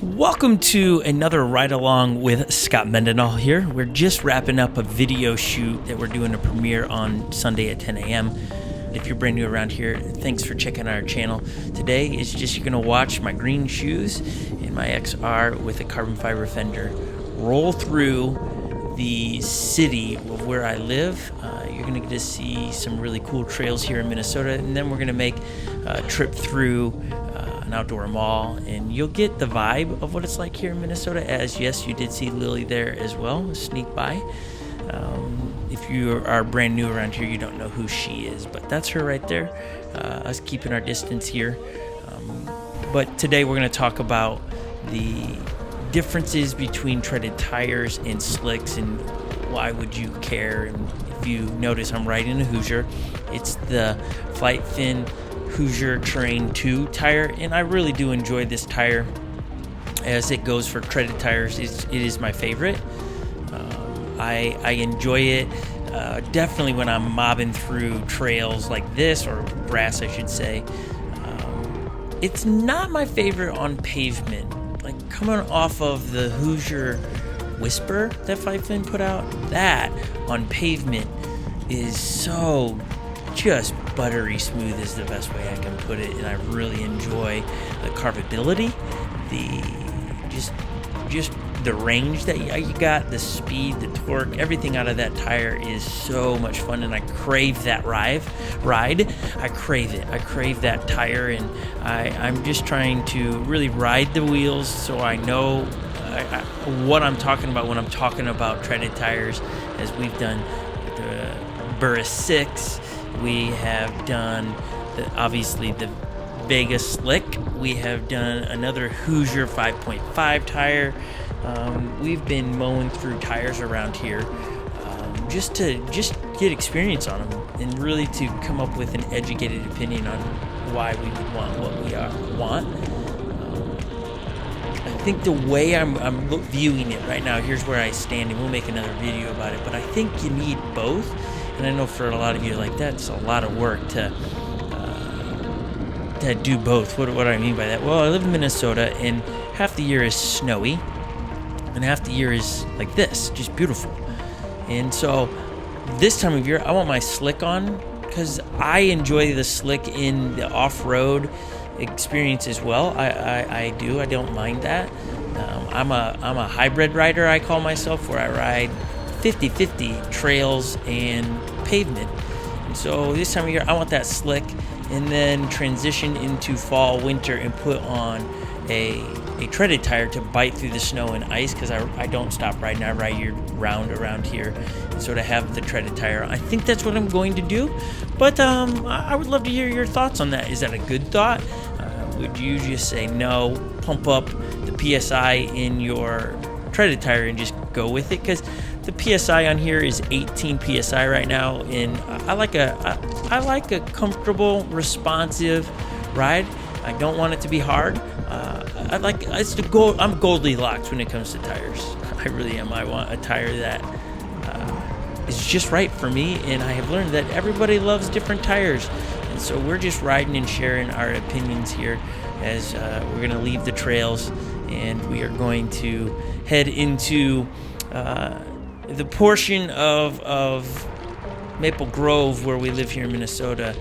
Welcome to another ride along with Scott Mendenhall here. We're just wrapping up a video shoot that we're doing a premiere on Sunday at 10 a.m. If you're brand new around here, thanks for checking out our channel. Today is just you're going to watch my green shoes and my XR with a carbon fiber fender roll through the city of where I live. You're going to get to see some really cool trails here in Minnesota, and then we're going to make a trip through an outdoor mall, and you'll get the vibe of what it's like here in Minnesota, as yes, you did see Lily there as well, sneak by. If you are brand new around here, you don't know who she is, but that's her right there, us keeping our distance here. But today we're going to talk about the differences between treaded tires and slicks, and why would you care. And if you notice, I'm riding a Hoosier. It's the Flight Fin Hoosier Terrain 2 tire, and I really do enjoy this tire. As it goes for treaded tires, it is my favorite. I enjoy it definitely when I'm mobbing through trails like this, or grass I should say. It's not my favorite on pavement. Like coming off of the Hoosier Whisper that Flight Fin put out, that on pavement is so just buttery smooth is the best way I can put it, and I really enjoy the carvability, just the range that you got, the speed, the torque, everything out of that tire is so much fun, and I crave that ride. I crave it. I crave that tire, and I'm just trying to really ride the wheels so I know what I'm talking about when I'm talking about treaded tires, as we've done the Burris 6. We have done, obviously, the Vegas Slick. We have done another Hoosier 5.5 tire. We've been mowing through tires around here just to get experience on them, and really to come up with an educated opinion on why we would want what we want. I think the way I'm viewing it right now, here's where I stand, and we'll make another video about it, but I think you need both. And I know for a lot of you, like, that's a lot of work to do both. What do I mean by that? Well, I live in Minnesota, and half the year is snowy, and half the year is like this, just beautiful. And so this time of year, I want my slick on, because I enjoy the slick in the off-road experience as well. I do. I don't mind that. I'm a hybrid rider, I call myself, where I ride 50-50 trails and pavement. And so this time of year, I want that slick, and then transition into fall, winter, and put on a treaded tire to bite through the snow and ice, because I don't stop riding. I ride year round around here, and so to have the treaded tire, I think that's what I'm going to do. But I would love to hear your thoughts on that. Is that a good thought? Would you just say no, pump up the PSI in your treaded tire and just go with it? Because the PSI on here is 18 PSI right now, and I like a comfortable, responsive ride. I don't want it to be hard. I'm Goldilocks when it comes to tires. I really am. I want a tire that is just right for me, and I have learned that everybody loves different tires. And so we're just riding and sharing our opinions here, as we're going to leave the trails, and we are going to head into the portion of Maple Grove where we live here in Minnesota.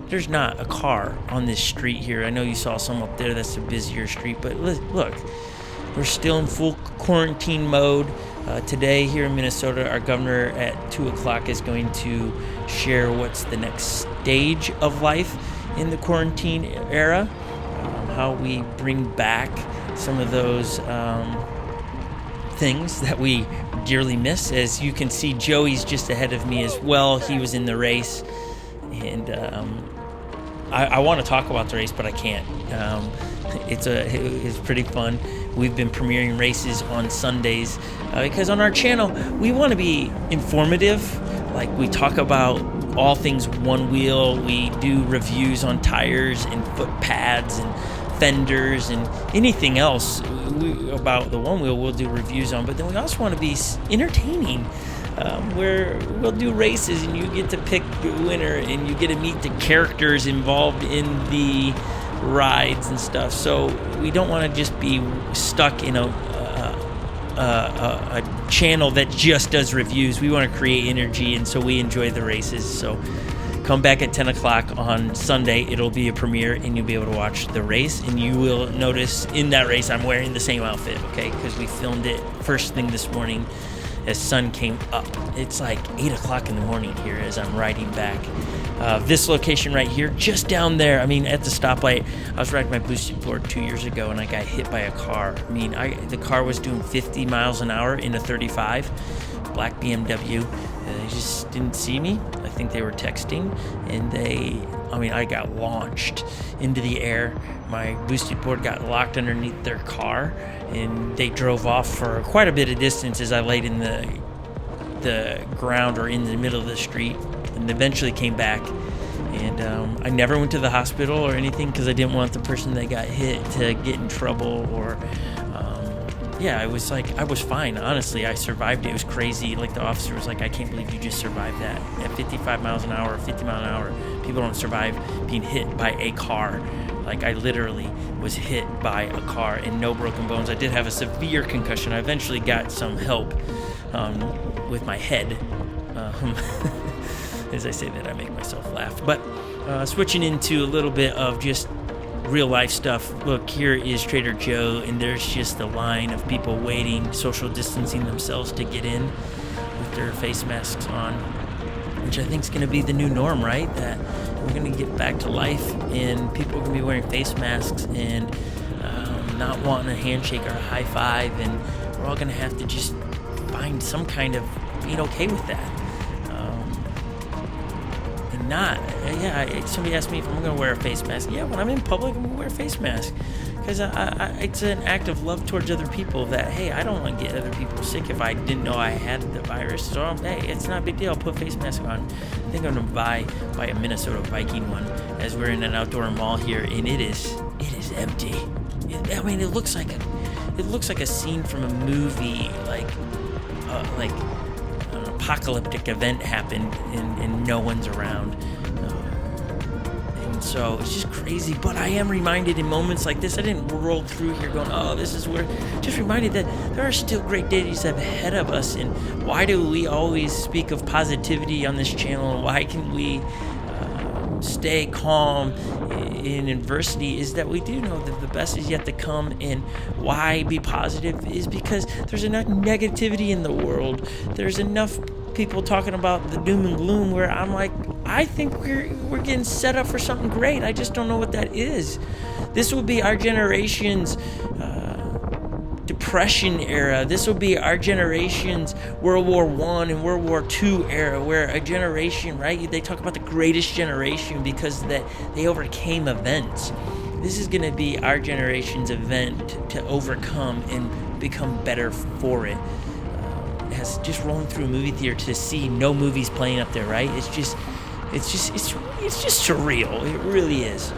There's not a car on this street here. I know you saw some up there. That's a busier street, but look, we're still in full quarantine mode. Today here in Minnesota, our governor at 2 o'clock is going to share what's the next stage of life in the quarantine era, how we bring back some of those things that we dearly miss. As you can see, Joey's just ahead of me as well. He was in the race, and I want to talk about the race, but I can't. It's pretty fun. We've been premiering races on Sundays because on our channel we want to be informative. Like, we talk about all things one wheel. We do reviews on tires and foot pads and fenders and anything else about the one wheel we'll do reviews on. But then we also want to be entertaining, where we'll do races and you get to pick the winner, and you get to meet the characters involved in the rides and stuff. So we don't want to just be stuck in a channel that just does reviews. We want to create energy, and so we enjoy the races. So come back at 10 o'clock on Sunday. It'll be a premiere, and you'll be able to watch the race. And you will notice in that race I'm wearing the same outfit, okay? Because we filmed it first thing this morning as sun came up. It's like 8 o'clock in the morning here as I'm riding back. This location right here, just down there, I mean, at the stoplight, I was riding my boosted board 2 years ago, and I got hit by a car. I mean, the car was doing 50 miles an hour in a 35, black BMW. They just didn't see me. I think they were texting, and I got launched into the air. My boosted board got locked underneath their car, and they drove off for quite a bit of distance as I laid in the ground or in the middle of the street, and eventually came back. And I never went to the hospital or anything because I didn't want the person that got hit to get in trouble or I was fine. Honestly, I survived it. It was crazy. Like, the officer was like, I can't believe you just survived that. At 55 miles an hour, 50 miles an hour, people don't survive being hit by a car. Like, I literally was hit by a car and no broken bones. I did have a severe concussion. I eventually got some help with my head. As I say that, I make myself laugh. But switching into a little bit of just real life stuff. Look, here is Trader Joe, and there's just a line of people waiting, social distancing themselves to get in with their face masks on, which I think is going to be the new norm, right? That we're going to get back to life, and people are going to be wearing face masks and not wanting a handshake or a high five, and we're all going to have to just find some kind of being okay with that. Somebody asked me if I'm going to wear a face mask. Yeah, when I'm in public, I'm going to wear a face mask. Because it's an act of love towards other people that, hey, I don't want to get other people sick if I didn't know I had the virus. So, hey, it's not a big deal. I'll put a face mask on. I think I'm going to buy a Minnesota Viking one as we're in an outdoor mall here, and it is empty. It looks like a scene from a movie, like an apocalyptic event happened and no one's around. And so it's just crazy. But I am reminded in moments like this, I didn't roll through here going, oh, this is where, just reminded that there are still great days ahead of us. And why do we always speak of positivity on this channel? Why can we stay calm in adversity? Is that we do know that the best is yet to come. And why be positive is because there's enough negativity in the world. There's enough people talking about the doom and gloom where I'm like, I think we're getting set up for something great. I just don't know what that is. This will be our generation's Depression era. This will be our generation's World War I and World War II era, where a generation, right? They talk about the greatest generation because that they overcame events. This is going to be our generation's event to overcome and become better for it. As just rolling through a movie theater to see no movies playing up there, right? It's just surreal. It really is.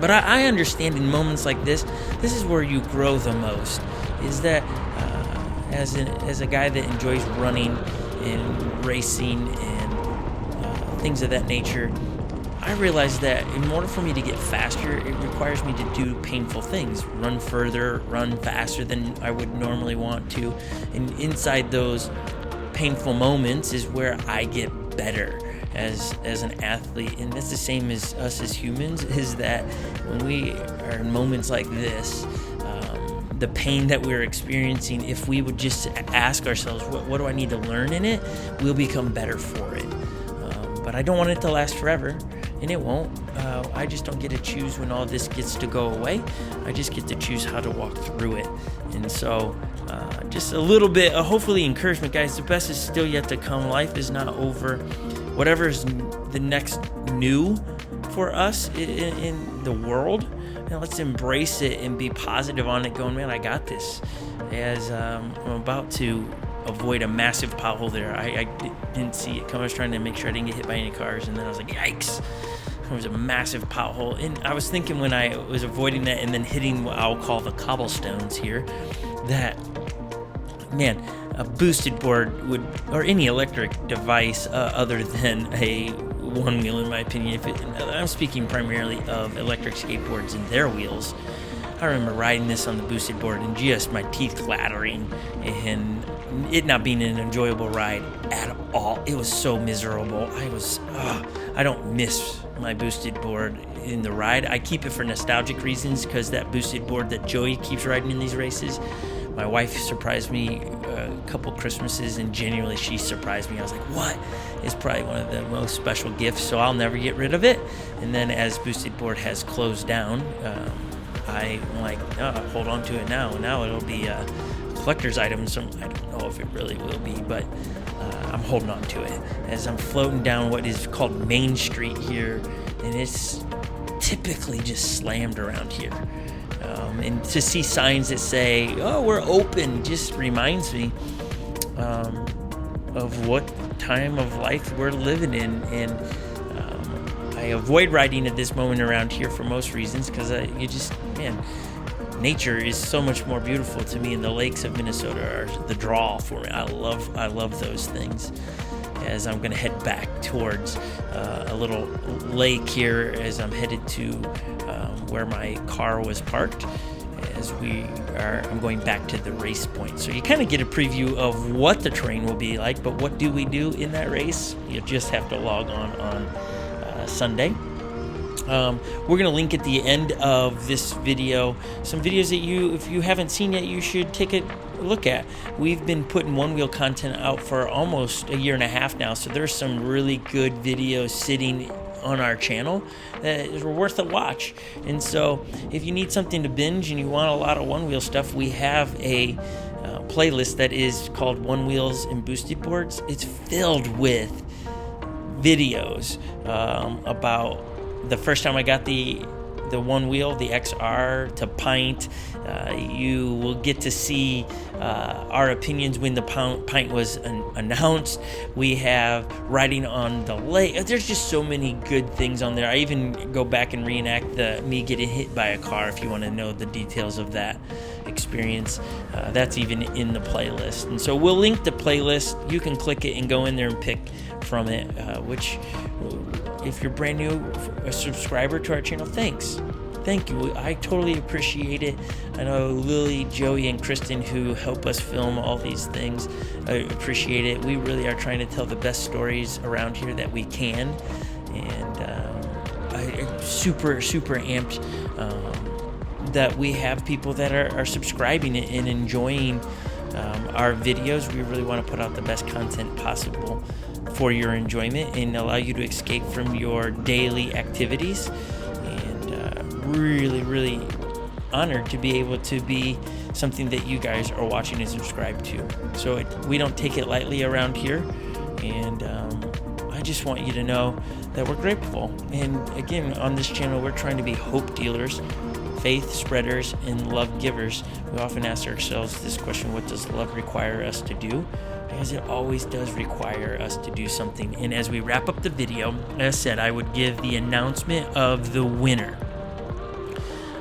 But I understand in moments like this is where you grow the most. Is that as a guy that enjoys running and racing and things of that nature, I realize that in order for me to get faster, it requires me to do painful things. Run further, run faster than I would normally want to. And inside those painful moments is where I get better as an athlete. And that's the same as us as humans, is that when we are in moments like this, the pain that we're experiencing, if we would just ask ourselves, what do I need to learn in it, we'll become better for it. But I don't want it to last forever, and it won't. I just don't get to choose when all this gets to go away. I just get to choose how to walk through it. And so just a little bit, hopefully encouragement, guys. The best is still yet to come. Life is not over. Whatever is the next new for us in the world, let's embrace it and be positive on it, going, man, I got this. As I'm about to avoid a massive pothole there. I didn't see it come. I was trying to make sure I didn't get hit by any cars, and then I was like, yikes. There was a massive pothole. And I was thinking when I was avoiding that and then hitting what I'll call the cobblestones here, that, man, a boosted board would, or any electric device other than a one wheel, in my opinion. I'm speaking primarily of electric skateboards and their wheels. I remember riding this on the boosted board and just my teeth clattering and it not being an enjoyable ride at all. It was so miserable. I don't miss my boosted board in the ride. I keep it for nostalgic reasons because that boosted board that Joey keeps riding in these races, my wife surprised me a couple Christmases, and genuinely she surprised me. I was like, what? It's probably one of the most special gifts, so I'll never get rid of it. And then as boosted board has closed down, I'm like, hold on to it now. Now it'll be a collector's item. So I don't know if it really will be, but I'm holding on to it as I'm floating down what is called Main Street here, and it's typically just slammed around here. And to see signs that say, we're open, just reminds me of what time of life we're living in. And I avoid riding at this moment around here for most reasons because nature is so much more beautiful to me, and the lakes of Minnesota are the draw for me. I love those things. As I'm going to head back towards a little lake here as I'm headed to where my car was parked, I'm going back to the race point. So you kind of get a preview of what the terrain will be like, but what do we do in that race? You just have to log on Sunday. We're going to link at the end of this video some videos that if you haven't seen yet, you should take a look at. We've been putting one wheel content out for almost a year and a half now, so there's some really good videos sitting on our channel that are worth a watch. And so if you need something to binge and you want a lot of one wheel stuff, we have a playlist that is called One Wheels and Boosted Boards. It's filled with videos about the first time I got the one wheel, the XR to pint. You will get to see our opinions when the pint was announced. We have riding on the lake. There's just so many good things on there. I even go back and reenact me getting hit by a car if you want to know the details of that experience. That's even in the playlist. And so we'll link the playlist. You can click it and go in there and pick from it, which if you're brand new, a subscriber to our channel, thank you. I totally appreciate it. I know Lily, Joey, and Kristen, who help us film all these things, I appreciate it. We really are trying to tell the best stories around here that we can, and I'm super amped that we have people that are subscribing and enjoying our videos. We really want to put out the best content possible for your enjoyment and allow you to escape from your daily activities. And really honored to be able to be something that you guys are watching and subscribe to. So we don't take it lightly around here, and I just want you to know that we're grateful. And again, on this channel, we're trying to be hope dealers, faith spreaders, and love givers. We often ask ourselves this question: what does love require us to do? Because it always does require us to do something. And as we wrap up the video, as I said, I would give the announcement of the winner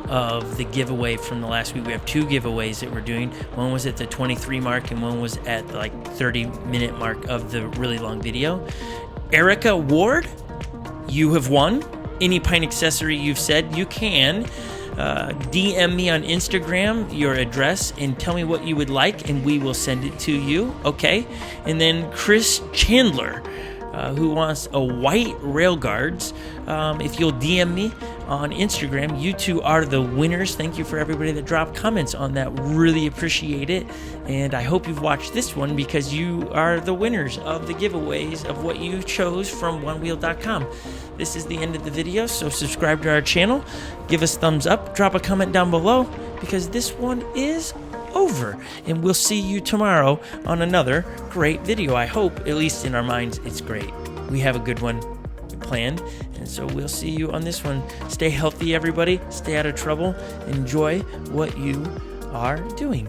of the giveaway from the last week. We have two giveaways that we're doing. One was at the 23 mark and one was at the 30-minute mark of the really long video. Erica Ward, you have won. Any pint accessory you've said, you can DM me on Instagram your address and tell me what you would like, and we will send it to you. Okay. And then Chris Chandler, who wants a white rail guards. If you'll DM me on Instagram, you two are the winners. Thank you for everybody that dropped comments on that. Really appreciate it. And I hope you've watched this one because you are the winners of the giveaways of what you chose from onewheel.com. This is the end of the video, so subscribe to our channel, give us thumbs up, drop a comment down below, because this one is over, and we'll see you tomorrow on another great video. I hope, at least in our minds, it's great. We have a good one planned, and so we'll see you on this one. Stay healthy, everybody. Stay out of trouble. Enjoy what you are doing.